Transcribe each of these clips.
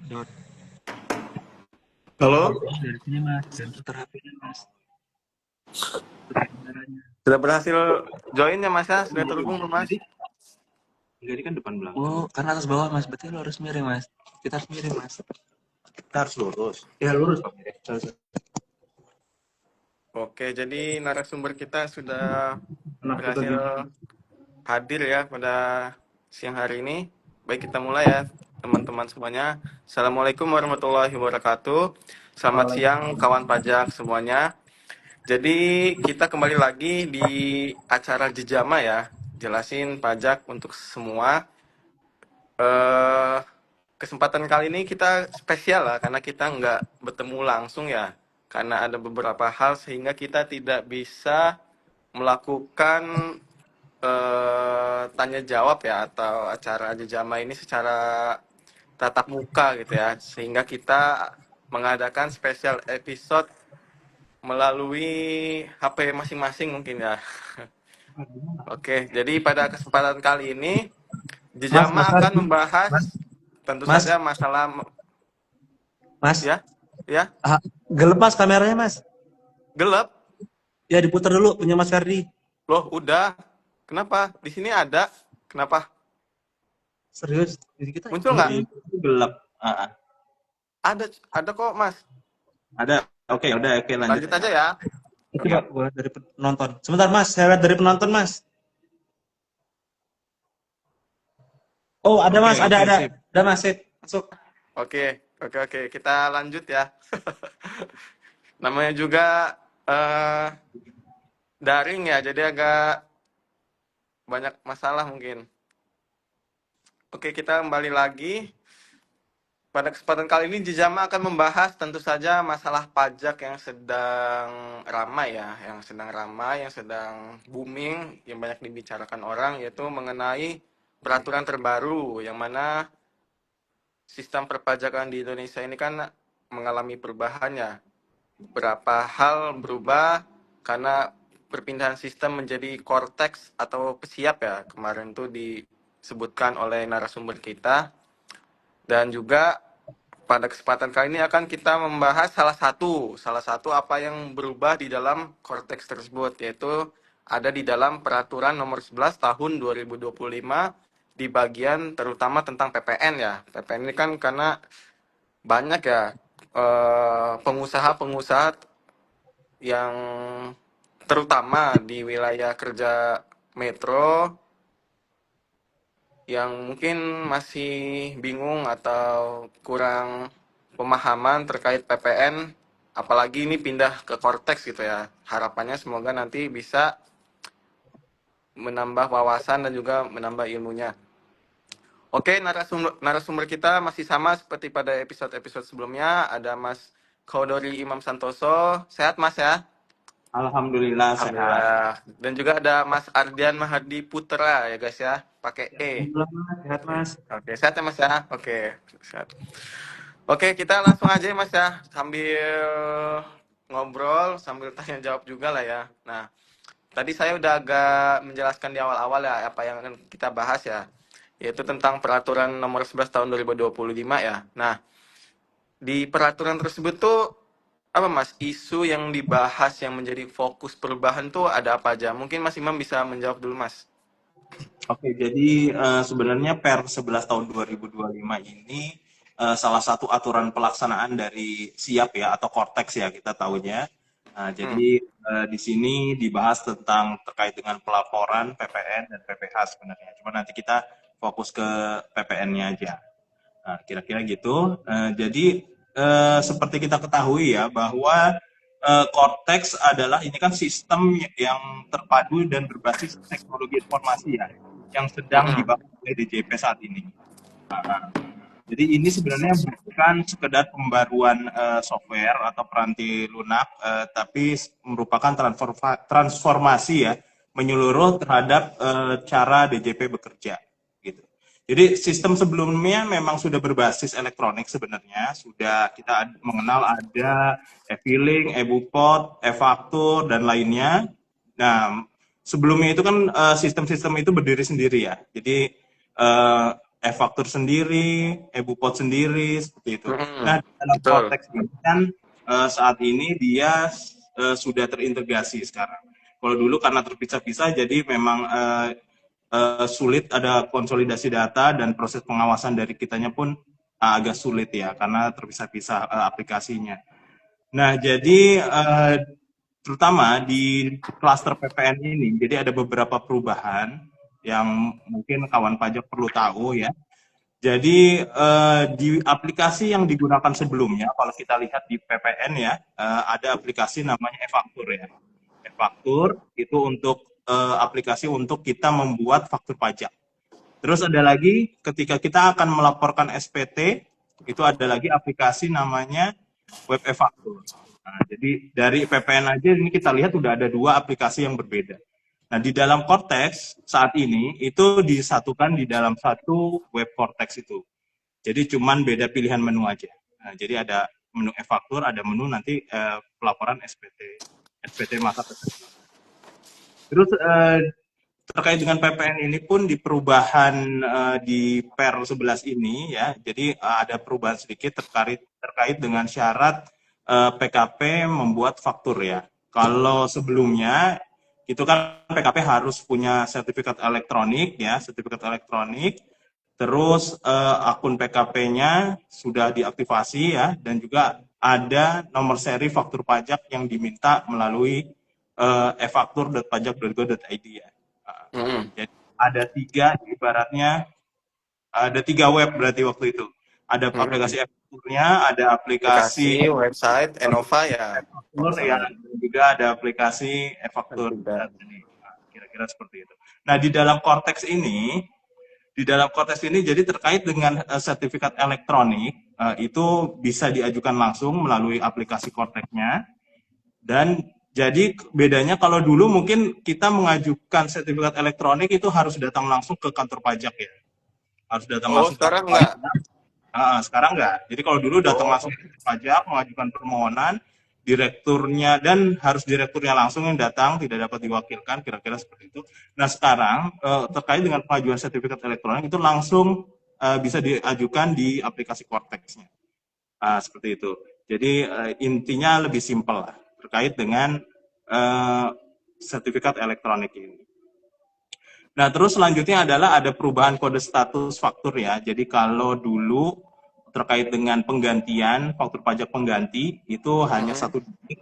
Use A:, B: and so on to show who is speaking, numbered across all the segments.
A: Dot.
B: Halo,
A: Dari sini mas, dan putar HP-nya mas. Putar kameranya.
B: sudah berhasil join ya Mas ya? Sudah terhubung ke Mas?
A: Jadi, jadi kan depan belakang. Oh, karena atas bawah mas, berarti lo harus miring mas. Kita harus miring mas. Kita harus lurus. Ya lurus pak.
B: Oke, jadi narasumber kita sudah
A: Nah kita
B: berhasil
A: gitu.
B: hadir ya pada siang hari ini. Baik, kita mulai ya teman-teman semuanya. Assalamualaikum warahmatullahi wabarakatuh. Selamat siang kawan pajak semuanya. Jadi kita kembali lagi di acara Jejama ya. Jelasin pajak untuk semua. eh Kesempatan kali ini kita spesial lah karena kita nggak bertemu langsung ya. Karena ada beberapa hal sehingga kita tidak bisa melakukan tanya jawab ya atau acara jejama ini secara tatap muka gitu ya. Sehingga kita mengadakan spesial episode melalui HP masing-masing mungkin ya. Oke, jadi pada kesempatan kali ini
A: Mas, Mas
B: Jejama akan
A: Ardi. Mas,
B: membahas tentu
A: Mas,
B: saja masalah
A: Mas.
B: ya, ya,
A: Ah, gelap mas kameranya mas.
B: gelap.
A: Ya diputar dulu punya Mas Ardi.
B: Loh, udah. Kenapa? Di sini ada. Kenapa?
A: Serius, jadi kita
B: Muncul
A: ini
B: nggak?
A: itu gelap.
B: Ada kok, Mas.
A: Ada. Oke, udah oke lanjut.
B: Lanjut aja ya.
A: Coba gua dari penonton. Sebentar Mas, saya lihat dari penonton Mas. Oh, ada
B: Oke,
A: Mas, ada
B: oke,
A: ada.
B: sip.
A: Ada Mas, sip. Masuk.
B: Oke, oke, oke. Kita lanjut ya. Namanya juga eh daring ya, jadi agak banyak masalah mungkin. Oke, kita kembali lagi. Pada kesempatan kali ini Jejama akan membahas tentu saja masalah pajak yang sedang ramai ya, yang sedang booming, yang banyak dibicarakan orang, yaitu mengenai peraturan terbaru yang mana sistem perpajakan di Indonesia ini kan mengalami perubahan ya. Beberapa hal berubah karena perpindahan sistem menjadi cortex atau pesiap ya. Kemarin tuh disebutkan oleh narasumber kita, dan juga pada kesempatan kali ini akan kita membahas salah satu apa yang berubah di dalam korteks tersebut, yaitu ada di dalam peraturan nomor 11 tahun 2025 di bagian terutama tentang PPN ya. PPN ini kan karena banyak ya pengusaha-pengusaha yang terutama di wilayah kerja metro yang mungkin masih bingung atau kurang pemahaman terkait PPN, apalagi ini pindah ke Cortex gitu ya. Harapannya semoga nanti bisa menambah wawasan dan juga menambah ilmunya. Oke, narasumber kita masih sama seperti pada episode-episode sebelumnya. Ada Mas Khodori Imam Santoso. Sehat Mas ya?
A: Alhamdulillah sehat.
B: Alhamdulillah. Dan juga ada Mas Ardian Mahardi Putra ya guys ya, pakai E.
A: Alhamdulillah Mas, sehat
B: Oke,
A: Mas.
B: oke, sehat ya Mas ya. Oke, sehat. Oke, kita langsung aja ya Mas ya, sambil ngobrol, sambil tanya jawab juga lah ya. Nah, tadi saya udah agak menjelaskan di awal-awal ya apa yang akan kita bahas ya, yaitu tentang peraturan nomor 11 tahun 2025 ya. Nah, di peraturan tersebut tuh apa Mas, isu yang dibahas yang menjadi fokus perubahan tuh ada apa aja? Mungkin Mas Imam bisa menjawab dulu Mas.
A: Oke, jadi sebenarnya Per 11 tahun 2025 ini salah satu aturan pelaksanaan dari SIAP ya atau Cortex ya kita tahunya. Nah,
B: Hmm.
A: jadi di sini dibahas tentang terkait dengan pelaporan PPN dan PPH sebenarnya. Cuma nanti kita fokus ke PPN-nya aja. Nah, kira-kira gitu. Jadi seperti kita ketahui ya bahwa Cortex adalah ini kan sistem yang terpadu dan berbasis teknologi informasi ya yang sedang
B: Mm-mm.
A: dibangun oleh DJP saat ini. Nah, jadi ini sebenarnya bukan sekedar pembaruan software atau peranti lunak, tapi merupakan transformasi ya menyeluruh terhadap cara DJP bekerja. Gitu. Jadi sistem sebelumnya memang sudah berbasis elektronik sebenarnya, sudah kita mengenal ada e-filing, e-bupot, e-faktur dan lainnya. Nah, sebelumnya itu kan sistem-sistem itu berdiri sendiri ya. Jadi e-faktur sendiri, e-bupot sendiri, seperti itu. Nah, dalam
B: Betul.
A: konteks ini kan saat ini dia sudah terintegrasi sekarang. Kalau dulu karena terpisah-pisah, jadi memang sulit ada konsolidasi data dan proses pengawasan dari kitanya pun agak sulit ya, karena terpisah-pisah aplikasinya. Nah, jadi terutama di klaster PPN ini, jadi ada beberapa perubahan yang mungkin kawan pajak perlu tahu ya. Jadi di aplikasi yang digunakan sebelumnya, kalau kita lihat di PPN ya, ada aplikasi namanya e-faktur ya. E-faktur itu untuk aplikasi untuk kita membuat faktur pajak. Terus ada lagi ketika kita akan melaporkan SPT, itu ada lagi aplikasi namanya Web e-faktur. Nah, jadi dari PPN aja ini kita lihat udah ada dua aplikasi yang berbeda. Nah, di dalam Cortex saat ini itu disatukan di dalam satu web Cortex itu. Jadi cuman beda pilihan menu aja. Nah, jadi ada menu e-faktur, ada menu nanti pelaporan SPT masa tersebut. Terus terkait dengan PPN ini pun di perubahan di Per 11 ini ya, jadi ada perubahan sedikit terkait dengan syarat PKP membuat faktur ya. Kalau sebelumnya itu kan PKP harus punya sertifikat elektronik ya, sertifikat elektronik. Terus akun PKP-nya sudah diaktifasi ya, dan juga ada nomor seri faktur pajak yang diminta melalui e-faktur.pajak.go.id ya. Jadi ada tiga, ibaratnya ada tiga web berarti waktu itu. Ada aplikasi e-fakturnya, ada aplikasi
B: Aplikasi, website, Enova ya, kalau
A: e-faktur
B: salah
A: ya,
B: ya.
A: dan juga ada aplikasi
B: Kan
A: e-faktur
B: juga.
A: tadi. Nah, kira-kira seperti itu. Nah, di dalam konteks ini jadi terkait dengan sertifikat elektronik itu bisa diajukan langsung melalui aplikasi Cortex-nya. Dan jadi bedanya kalau dulu mungkin kita mengajukan sertifikat elektronik itu harus datang langsung ke kantor pajak ya. Harus datang
B: Oh,
A: langsung ke kantor
B: sekarang enggak?
A: pajak. Sekarang enggak. Jadi kalau dulu datang
B: Oh,
A: langsung ke kantor pajak, mengajukan permohonan, direkturnya dan harus direkturnya langsung yang datang, tidak dapat diwakilkan, kira-kira seperti itu. Nah sekarang terkait dengan pengajuan sertifikat elektronik itu langsung bisa diajukan di aplikasi Cortex-nya. Seperti itu. Jadi intinya lebih simpel lah terkait dengan uh, sertifikat elektronik ini. Nah, terus selanjutnya adalah ada perubahan kode status faktur ya. Jadi kalau dulu terkait dengan penggantian faktur pajak pengganti itu hanya satu digit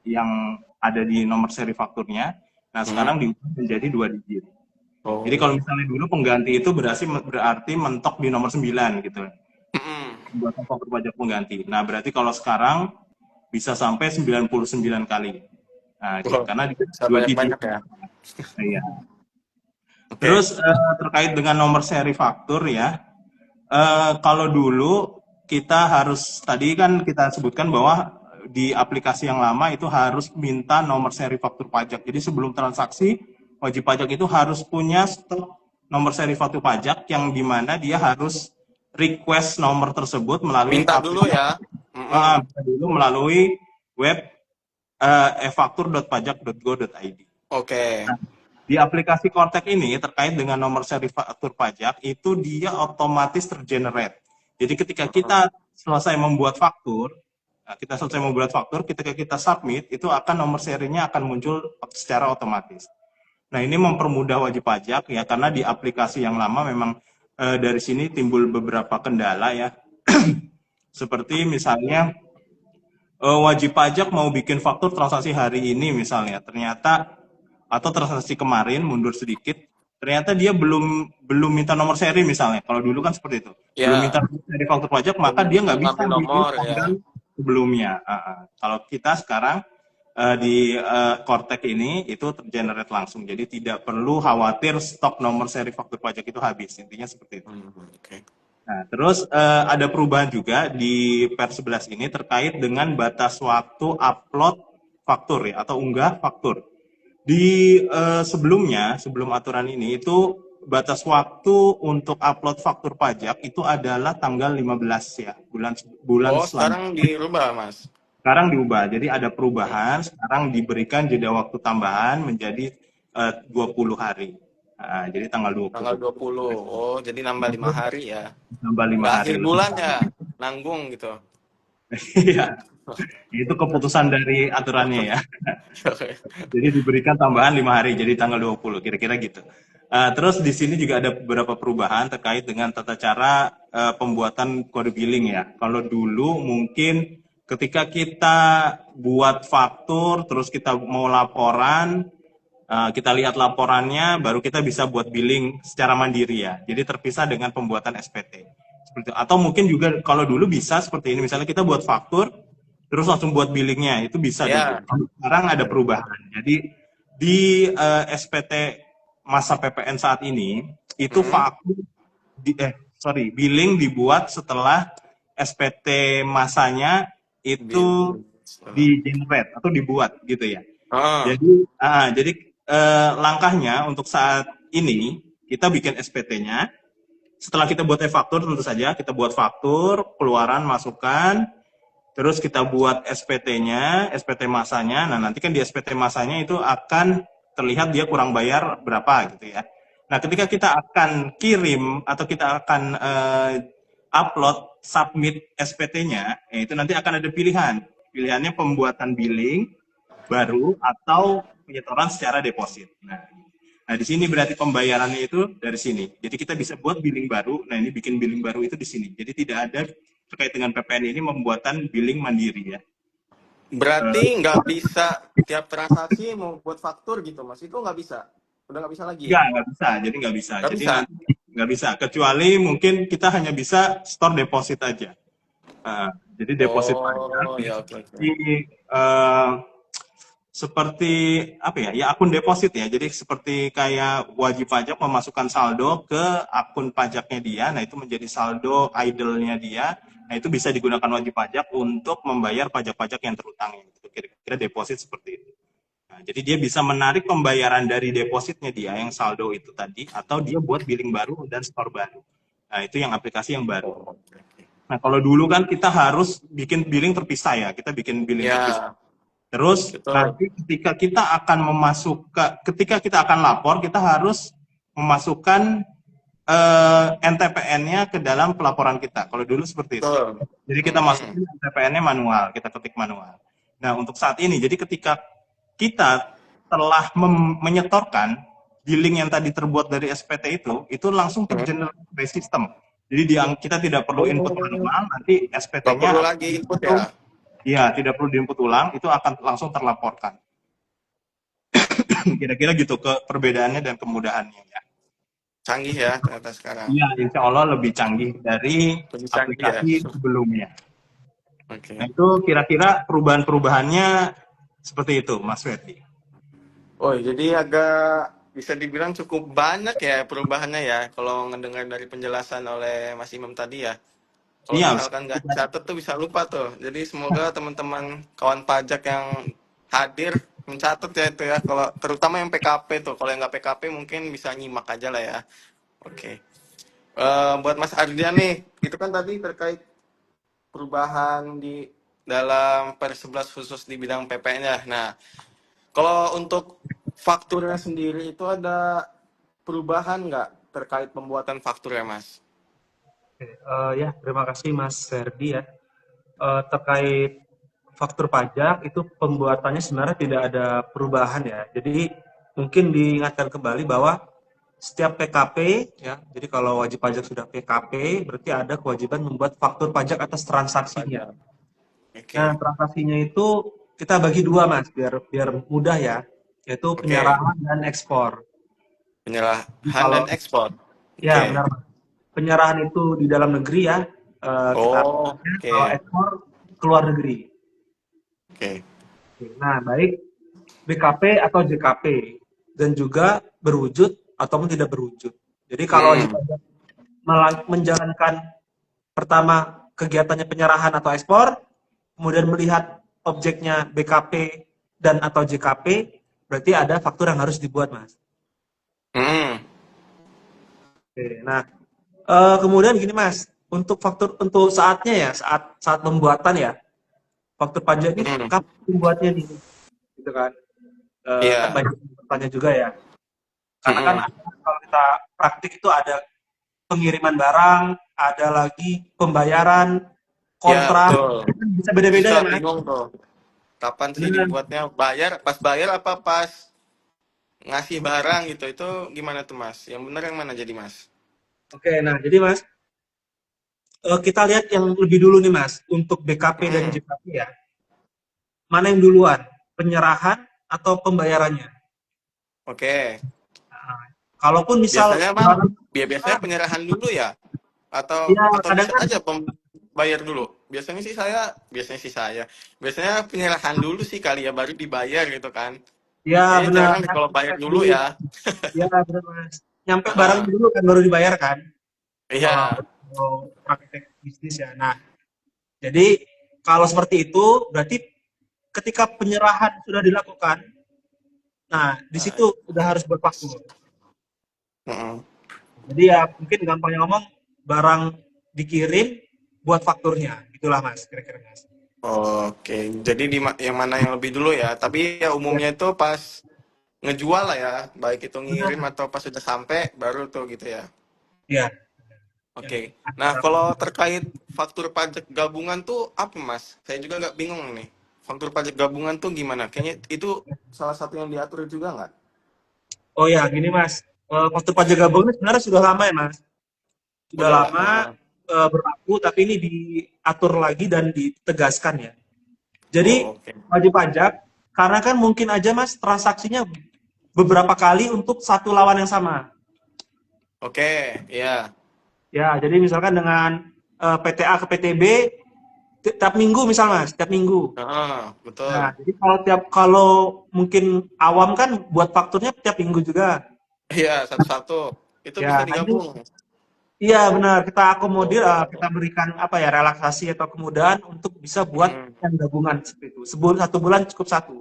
A: yang ada di nomor seri fakturnya. Nah, sekarang diubah menjadi 2 digit. Jadi
B: oh,
A: kalau misalnya dulu pengganti itu berarti mentok di nomor 9 gitu. Pembuatan faktur pajak pengganti. Nah, berarti kalau sekarang bisa sampai 99 kali. Nah, gitu.
B: wow,
A: Karena
B: bisa
A: dua digit.
B: banyak-banyak ya.
A: Nah, iya.
B: Oke.
A: Terus terkait dengan nomor seri faktur ya, kalau dulu kita harus, tadi kan kita sebutkan bahwa di aplikasi yang lama itu harus minta nomor seri faktur pajak. Jadi sebelum transaksi, wajib pajak itu harus punya stok nomor seri faktur pajak yang dimana dia harus request nomor tersebut melalui
B: Minta dulu
A: aplikasi
B: ya. Mm-mm.
A: melalui web e-faktur.pajak.go.id.
B: Oke.
A: Di aplikasi Cortex ini terkait dengan nomor seri faktur pajak itu dia otomatis tergenerate. Jadi ketika kita selesai membuat faktur, ketika kita submit itu akan nomor serinya akan muncul secara otomatis. Nah, ini mempermudah wajib pajak ya, karena di aplikasi yang lama memang dari sini timbul beberapa kendala ya. Seperti misalnya wajib pajak mau bikin faktur transaksi hari ini misalnya, ternyata atau transaksi kemarin mundur sedikit, ternyata dia belum minta nomor seri misalnya. Kalau dulu kan seperti itu, belum minta
B: Ya,
A: nomor seri faktur pajak, maka dia
B: belum
A: nggak bisa
B: ngambil
A: bikin
B: nomor ya.
A: tanggal sebelumnya. Kalau kita sekarang di Cortex ini itu tergenerate langsung, jadi tidak perlu khawatir stok nomor seri faktur pajak itu habis. Intinya seperti itu.
B: Oke.
A: Nah, terus ada perubahan juga di Per 11 ini terkait dengan batas waktu upload faktur ya, atau unggah faktur. Di sebelumnya, sebelum aturan ini itu batas waktu untuk upload faktur pajak itu adalah tanggal 15 ya, bulan
B: Oh, sekarang
A: selanjutnya.
B: dirubah, Mas.
A: Sekarang diubah, jadi ada perubahan, sekarang diberikan jeda waktu tambahan menjadi 20 hari. Jadi tanggal
B: Tanggal
A: 20.
B: 20. Oh, jadi nambah 5 hari ya.
A: Nambah lima
B: Nggak
A: hari
B: akhir
A: lebih.
B: bulan ya, nanggung gitu.
A: Iya, itu keputusan dari aturannya ya. Jadi diberikan tambahan 5 hari, jadi tanggal 20, kira-kira gitu. Terus di sini juga ada beberapa perubahan terkait dengan tata cara pembuatan kode billing ya. Kalau dulu mungkin ketika kita buat faktur, terus kita mau laporan, kita lihat laporannya, baru kita bisa buat billing secara mandiri ya. Jadi terpisah dengan pembuatan SPT. Seperti itu. Atau mungkin juga kalau dulu bisa seperti ini, misalnya kita buat faktur, terus langsung buat billingnya, itu bisa dulu.
B: Ya.
A: Sekarang ada perubahan. Jadi di SPT masa PPN saat ini, itu
B: Mm-mm.
A: faktur, billing dibuat setelah SPT masanya itu
B: Billing.
A: di generate atau dibuat gitu ya.
B: Ah,
A: Jadi langkahnya untuk saat ini kita bikin SPT-nya. Setelah kita buat e-faktur tentu saja kita buat faktur, keluaran, masukan, terus kita buat SPT-nya, SPT masanya. Nah, nanti kan di SPT masanya itu akan terlihat dia kurang bayar berapa gitu ya. Nah, ketika kita akan kirim atau kita akan upload submit SPT-nya, itu nanti akan ada pilihan. Pilihannya pembuatan billing baru atau penyetoran secara deposit. Nah, di sini berarti pembayarannya itu dari sini. Jadi kita bisa buat billing baru. Nah, ini bikin billing baru itu di sini. Jadi tidak ada terkait dengan PPN ini pembuatan billing mandiri ya.
B: berarti nggak bisa tiap transaksi mau buat faktur gitu, Mas. Itu nggak bisa. Udah nggak bisa lagi ya?
A: Nggak bisa. Jadi nggak bisa.
B: Nggak
A: Jadi
B: bisa.
A: nanti nggak bisa. Kecuali mungkin kita hanya bisa store deposit aja. Nah, jadi deposit pajak
B: Oh,
A: itu
B: ya oke oke.
A: eh, seperti apa ya? Ya akun deposit ya. Jadi seperti kayak wajib pajak memasukkan saldo ke akun pajaknya dia. Nah, itu menjadi saldo idle-nya dia. Nah, itu bisa digunakan wajib pajak untuk membayar pajak-pajak yang terutang. Itu kira-kira deposit seperti itu. Nah, jadi dia bisa menarik pembayaran dari depositnya dia yang saldo itu tadi, atau dia buat billing baru dan store baru. Nah, itu yang aplikasi yang baru.
B: Oh, oke, oke.
A: Nah, kalau dulu kan kita harus bikin billing terpisah ya. Kita bikin billing terpisah.
B: Ya,
A: Terus
B: betul.
A: nanti ketika kita akan lapor, kita harus memasukkan NTPN-nya ke dalam pelaporan kita. Kalau dulu seperti itu.
B: Betul.
A: Jadi kita
B: Mm-mm.
A: masukin NTPN-nya manual, kita ketik manual. Nah, untuk saat ini, jadi ketika kita telah menyetorkan billing yang tadi terbuat dari SPT itu langsung
B: Mm.
A: tergenerate dari sistem. Jadi kita tidak perlu input
B: Oh,
A: manual, nanti
B: nggak perlu
A: SPT-nya
B: lagi input ya?
A: langsung, ya tidak perlu diinput ulang, itu akan langsung terlaporkan. Kira-kira gitu ke perbedaannya dan kemudahannya ya.
B: Canggih ya ternyata sekarang.
A: Iya, insya Allah lebih canggih dari
B: Lebih canggih ya.
A: aplikasi sebelumnya. Nah,
B: Oke.
A: itu kira-kira perubahan-perubahannya seperti itu, Mas Ferdi.
B: Oh, jadi agak bisa dibilang cukup banyak ya perubahannya ya kalau ngedengar dari penjelasan oleh Mas Imam tadi ya. Kalau
A: Iya,
B: misalkan nggak catat tuh bisa lupa tuh. Jadi semoga teman-teman kawan pajak yang hadir mencatat ya itu ya. Kalau terutama yang PKP tuh. Kalau yang nggak PKP mungkin bisa nyimak aja lah ya. Oke. Buat Mas Ardian nih, itu kan tadi terkait perubahan di dalam per 11 khusus di bidang PPN ya. Nah, kalau untuk fakturnya sendiri itu ada perubahan nggak terkait pembuatan faktur ya, Mas?
C: Oke, ya, terima kasih Mas Ferdi ya. Terkait faktur pajak itu pembuatannya sebenarnya tidak ada perubahan ya. Jadi mungkin diingatkan kembali bahwa setiap PKP ya, jadi kalau wajib pajak sudah PKP berarti ada kewajiban membuat faktur pajak atas transaksinya.
B: Pajak. Oke.
C: Nah, transaksinya itu kita bagi dua Mas, biar biar mudah ya, yaitu
B: Oke.
C: penyerahan dan ekspor.
B: Penyerahan dan
C: Kalau
B: ekspor.
C: ya
B: Oke.
C: benar Mas. Penyerahan itu di dalam negeri ya, kita
B: Oh,
C: kalau
B: oke.
C: ekspor ke luar negeri.
B: Oke.
C: Nah, baik BKP atau JKP dan juga berwujud ataupun tidak berwujud. Jadi kalau wajib
B: Hmm.
C: pajak menjalankan pertama kegiatannya penyerahan atau ekspor, kemudian melihat objeknya BKP dan atau JKP, berarti ada faktur yang harus dibuat, Mas.
B: Hmm.
C: Oke, nah kemudian gini, Mas, untuk faktur untuk saatnya ya, saat pembuatan ya, faktur pajak ini
B: Hmm.
C: kapan membuatnya nih, gitu kan? Kan
B: Iya.
C: banyak yang bertanya juga ya. Karena kan
B: Mm-mm.
C: kalau kita praktik itu ada pengiriman barang, ada lagi pembayaran,
B: Ya,
C: kontrak,
B: betul.
C: kan bisa
B: Itu
C: beda-beda
B: suka
C: ya Mas.
B: bingung tuh. Kapan sih
C: Benar.
B: dibuatnya? Bayar apa pas ngasih barang gitu? Itu gimana tuh Mas? Yang benar yang mana jadi Mas?
C: Oke, nah jadi Mas, kita lihat yang lebih dulu nih Mas, untuk BKP dan
B: Mm-mm.
C: JKP ya. Mana yang duluan? Penyerahan atau pembayarannya?
B: Oke.
C: Nah, kalaupun misal
B: Biasanya mah
C: barang
B: biasanya penyerahan dulu ya,
C: ya
B: atau
C: kadang
B: bisa
C: kan
B: aja bayar dulu. Biasanya penyerahan dulu sih kali ya baru dibayar gitu kan.
C: ya
B: Kayaknya
C: benar
B: jarang deh kalau bayar
C: nyampe
B: dulu
C: dulu.
B: ya.
C: Ya benar Mas. Nyampe barang
B: Heeh.
C: dulu kan baru dibayar kan. Kalau
B: Iya.
C: kalau praktek bisnis ya. Nah, jadi kalau seperti itu berarti ketika penyerahan sudah dilakukan, nah di
B: Nah,
C: situ udah harus berfaktur.
B: heeh.
C: Jadi ya mungkin gampangnya ngomong barang dikirim buat fakturnya. Itulah Mas, kira-kira Mas.
B: Oke, jadi yang mana yang lebih dulu ya? Tapi ya
C: Ya,
B: umumnya itu pas ngejual lah ya, baik itu ngirim
C: benar.
B: atau pas sudah sampai baru tuh gitu ya.
C: Ya, ya.
B: Oke. Nah, kalau terkait faktur pajak gabungan tuh apa, Mas? Saya juga nggak bingung nih. Faktur pajak gabungan tuh gimana? Kayaknya itu salah satu yang diatur juga nggak?
C: Oh ya, gini Mas. Faktur pajak gabungan sebenarnya sudah lama ya Mas. Sudah
B: Udah lah.
C: lama berlaku, tapi ini diatur lagi dan ditegaskan ya. Jadi
B: Oh, oke.
C: wajib pajak, karena kan mungkin aja Mas transaksinya beberapa kali untuk satu lawan yang sama.
B: Oke, ya.
C: Ya, jadi misalkan dengan PTA ke PTB tiap minggu misal Mas, tiap minggu.
B: Heeh,
C: Nah,
B: betul.
C: jadi kalau mungkin awam kan buat fakturnya tiap minggu juga.
B: Iya, satu-satu. Itu bisa
C: Ya, nah ini
B: digabung.
C: iya benar kita akomodir, kita
B: Oh.
C: berikan apa ya relaksasi atau kemudahan untuk bisa buat
B: Mm.
C: yang gabungan seperti itu. Satu bulan cukup satu.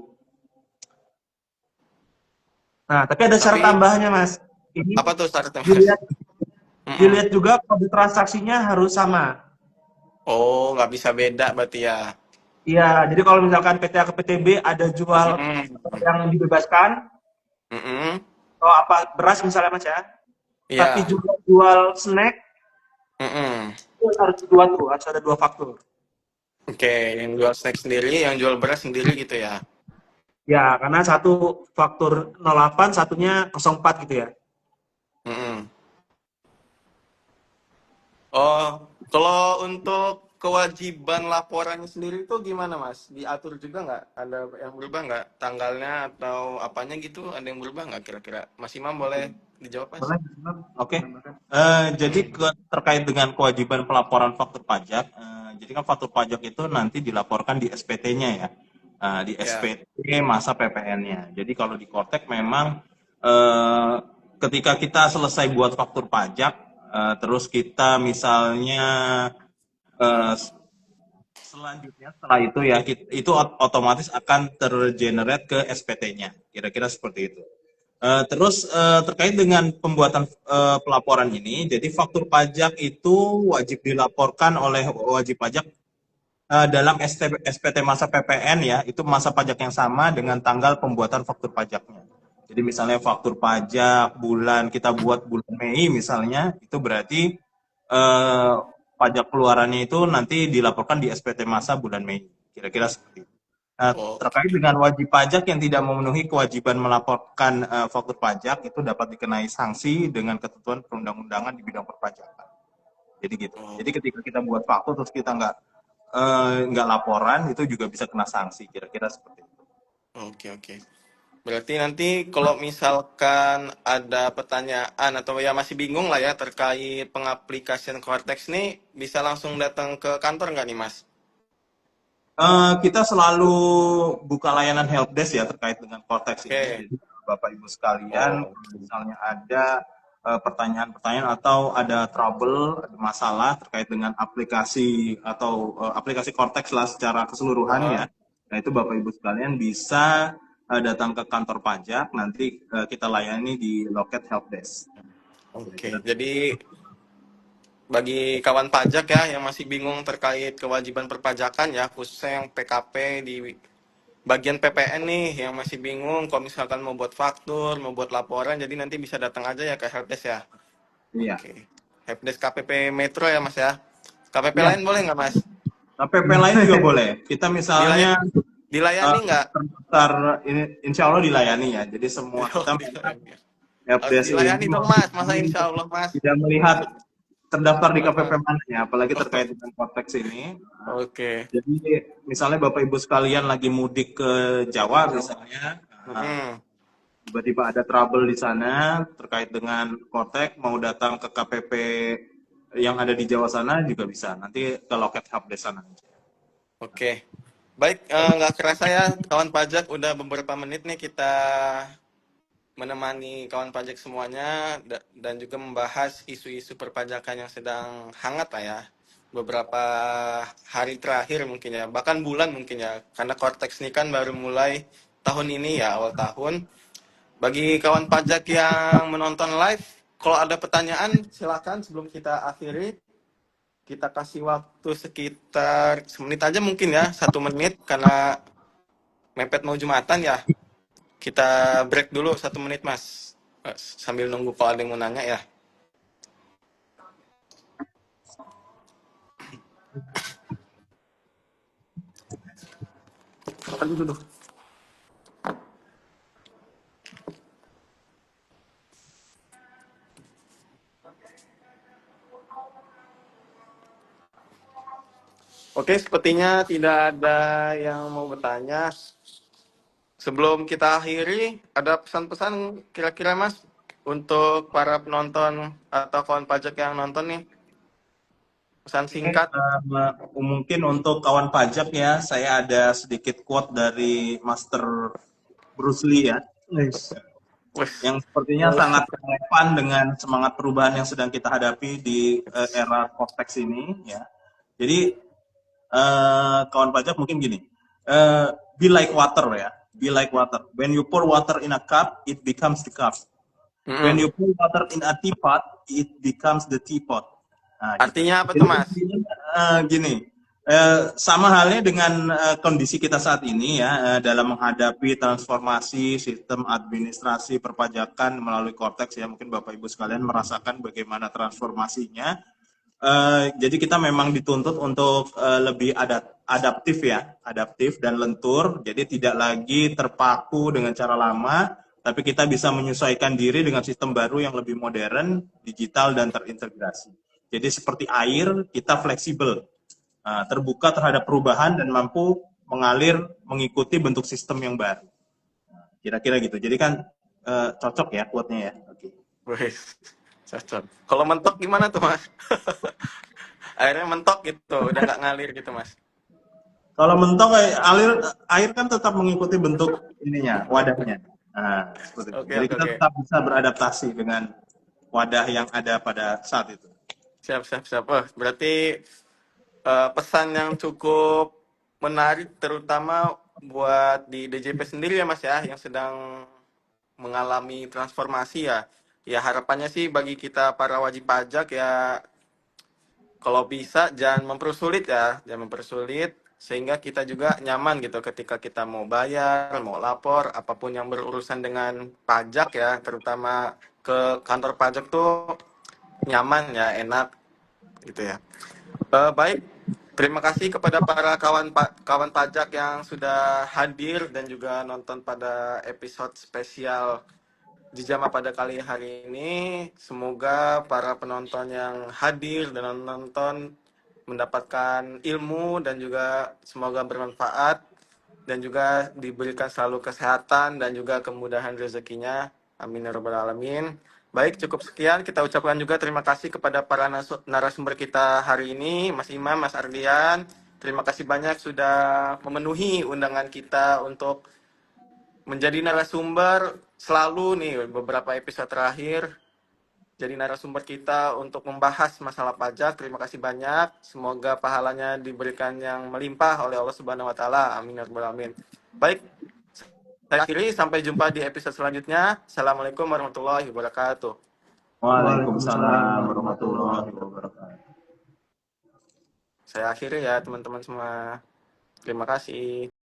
C: Nah, tapi ada syarat
B: Tapi
C: tambahannya Mas. Ini
B: apa tuh syaratnya, Mas?
C: dilihat
B: Mm-mm.
C: dilihat juga kode transaksinya harus sama.
B: Oh, nggak bisa beda berarti ya.
C: Iya, jadi kalau misalkan PTA ke PTB ada jual
B: Mm-mm.
C: yang dibebaskan,
B: Mm-mm.
C: atau apa beras misalnya Mas ya, tapi
B: Iya.
C: juga jual snack
B: Mm-mm.
C: itu harus dua tuh, harus ada dua faktur.
B: Oke, yang jual snack sendiri, yang jual beras sendiri gitu ya.
C: Ya, karena satu faktur 08, satunya 04 gitu ya.
B: Mm-mm. Oh, kalau untuk kewajiban laporannya sendiri itu gimana, Mas? Diatur juga nggak? Ada yang berubah nggak? Tanggalnya atau apanya gitu? Ada yang berubah nggak kira-kira? Mas Imam boleh dijawab, Mas?
A: Boleh, oke. Jadi
B: Mm.
A: terkait dengan kewajiban pelaporan faktur pajak, jadi kan faktur pajak itu nanti dilaporkan di SPT-nya ya, di
B: Ya,
A: SPT masa PPN-nya. Jadi kalau di Kortek memang eh, ketika kita selesai buat faktur pajak, terus kita misalnya eh, selanjutnya setelah itu ya itu otomatis akan tergenerate ke SPT-nya. Kira-kira seperti itu. Terus terkait dengan pembuatan pelaporan ini, jadi faktur pajak itu wajib dilaporkan oleh wajib pajak dalam SPT masa PPN ya, itu masa pajak yang sama dengan tanggal pembuatan faktur pajaknya. Jadi misalnya faktur pajak bulan kita buat bulan Mei misalnya, itu berarti eh, pajak keluarannya itu nanti dilaporkan di SPT masa bulan Mei. Kira-kira seperti itu. Nah,
B: oke.
A: terkait dengan wajib pajak yang tidak memenuhi kewajiban melaporkan faktur pajak itu dapat dikenai sanksi dengan ketentuan perundang-undangan di bidang perpajakan. Jadi gitu.
B: Oh,
A: Jadi ketika kita buat faktur terus kita nggak laporan itu juga bisa kena sanksi. Kira-kira seperti itu.
B: oke, oke. Berarti nanti kalau misalkan ada pertanyaan atau ya masih bingung lah ya terkait pengaplikasian Cortex nih, bisa langsung datang ke kantor nggak nih, Mas?
A: Kita selalu buka layanan helpdesk ya terkait dengan Cortex ini.
B: Oke.
A: Jadi Bapak Ibu sekalian,
B: Oh,
A: misalnya ada pertanyaan-pertanyaan atau ada trouble, ada masalah terkait dengan aplikasi atau aplikasi Cortex lah secara keseluruhan ya.
B: heeh.
A: Nah itu Bapak Ibu sekalian bisa datang ke kantor pajak, nanti kita layani di loket helpdesk. Kira-kira.
B: Oke, jadi bagi kawan pajak ya yang masih bingung terkait kewajiban perpajakan ya, khususnya yang PKP bagian PPN nih yang masih bingung kalau misalkan mau buat faktur, mau buat laporan, jadi nanti bisa datang aja ya ke helpdesk ya.
A: Iya.
B: Oke. Helpdesk KPP Metro ya Mas ya. KPP
A: Iya.
B: lain boleh nggak Mas?
A: KPP lain juga boleh. Kita misalnya
B: Dilayan, dilayani nggak?
A: terdaftar ini, insya Allah dilayani ya. Jadi semua
B: Oh,
A: kita memang
B: dilayani. Harus
A: helpdesk ini
B: dilayani dong Mas, masa insya Allah Mas.
A: tidak melihat terdaftar di KPP
B: Heeh.
A: mana ya, apalagi terkait dengan konteks ini.
B: Oke.
A: Jadi misalnya Bapak Ibu sekalian lagi mudik ke Jawa misalnya,
B: Mm-mm.
A: tiba-tiba ada trouble di sana terkait dengan kotek, mau datang ke KPP yang ada di Jawa sana juga bisa. Nanti ke loket helpdesk sana.
B: Oke. Baik, nggak kerasa ya kawan pajak udah beberapa menit nih kita menemani kawan pajak semuanya dan juga membahas isu-isu perpajakan yang sedang hangat lah ya. Beberapa hari terakhir mungkin ya, bahkan bulan mungkin ya. Karena Cortex ini kan baru mulai tahun ini ya, awal tahun. Bagi kawan pajak yang menonton live, kalau ada pertanyaan silakan sebelum kita akhiri. Kita kasih waktu sekitar semenit aja mungkin ya, 1 menit karena mepet mau Jumatan ya. Kita break dulu 1 menit Mas. Sambil nunggu kalau ada yang mau nanya ya. Makan dulu. Oke, sepertinya tidak ada yang mau bertanya. Sebelum kita akhiri, ada pesan-pesan kira-kira Mas untuk para penonton atau kawan pajak yang nonton nih? Pesan singkat.
A: Mungkin untuk kawan pajak ya, saya ada sedikit quote dari Master Bruce Lee ya,
B: Wes,
A: yang sepertinya sangat relevan dengan semangat perubahan yang sedang kita hadapi di era konteks ini ya. Jadi kawan pajak mungkin gini, be like water ya, be like water. When you pour water in a cup, it becomes the cup. When you pour water in a teapot, it becomes the teapot. Nah, gitu.
B: Artinya apa tuh
A: Jadi
B: Mas?
A: gini, sama halnya dengan kondisi kita saat ini ya, dalam menghadapi transformasi sistem administrasi perpajakan melalui Cortex ya, mungkin Bapak Ibu sekalian merasakan bagaimana transformasinya. Jadi kita memang dituntut untuk lebih adaptif ya, adaptif dan lentur. Jadi tidak lagi terpaku dengan cara lama, tapi kita bisa menyesuaikan diri dengan sistem baru yang lebih modern, digital dan terintegrasi. Jadi seperti air, kita fleksibel, terbuka terhadap perubahan dan mampu mengalir mengikuti bentuk sistem yang baru. Kira-kira gitu. Jadi kan cocok ya quote-nya ya. Oke.
B: Wes, cocok. Kalau mentok gimana tuh Mas? Airnya mentok gitu, udah nggak ngalir gitu Mas.
A: Kalau mentok air kan tetap mengikuti bentuk ininya, wadahnya. Nah, seperti itu.
B: Oke,
A: Jadi
B: oke,
A: kita
B: oke.
A: tetap bisa beradaptasi dengan wadah yang ada pada saat itu.
B: Siap, siap, siap. Oh, berarti pesan yang cukup menarik terutama buat di DJP sendiri ya Mas ya, yang sedang mengalami transformasi ya. Ya harapannya sih bagi kita para wajib pajak ya, kalau bisa jangan mempersulit ya, jangan mempersulit sehingga kita juga nyaman gitu ketika kita mau bayar, mau lapor, apapun yang berurusan dengan pajak ya, terutama ke kantor pajak tuh nyaman ya, enak gitu ya. Baik, terima kasih kepada para kawan pajak yang sudah hadir dan juga nonton pada episode spesial Jijama pada kali hari ini. Semoga para penonton yang hadir dan nonton mendapatkan ilmu dan juga semoga bermanfaat dan juga diberikan selalu kesehatan dan juga kemudahan rezekinya. Amin ya rabbal alamin. Baik, cukup sekian. Kita ucapkan juga terima kasih kepada para narasumber kita hari ini, Mas Imam, Mas Ardian. Terima kasih banyak sudah memenuhi undangan kita untuk menjadi narasumber selalu nih beberapa episode terakhir. Jadi narasumber kita untuk membahas masalah pajak. Terima kasih banyak. Semoga pahalanya diberikan yang melimpah oleh Allah Subhanahu wa taala. Amin ya rabbal alamin. Baik, saya akhiri, sampai jumpa di episode selanjutnya. Assalamualaikum warahmatullahi wabarakatuh.
A: Waalaikumsalam warahmatullahi wabarakatuh.
B: Saya akhiri ya teman-teman semua. Terima kasih.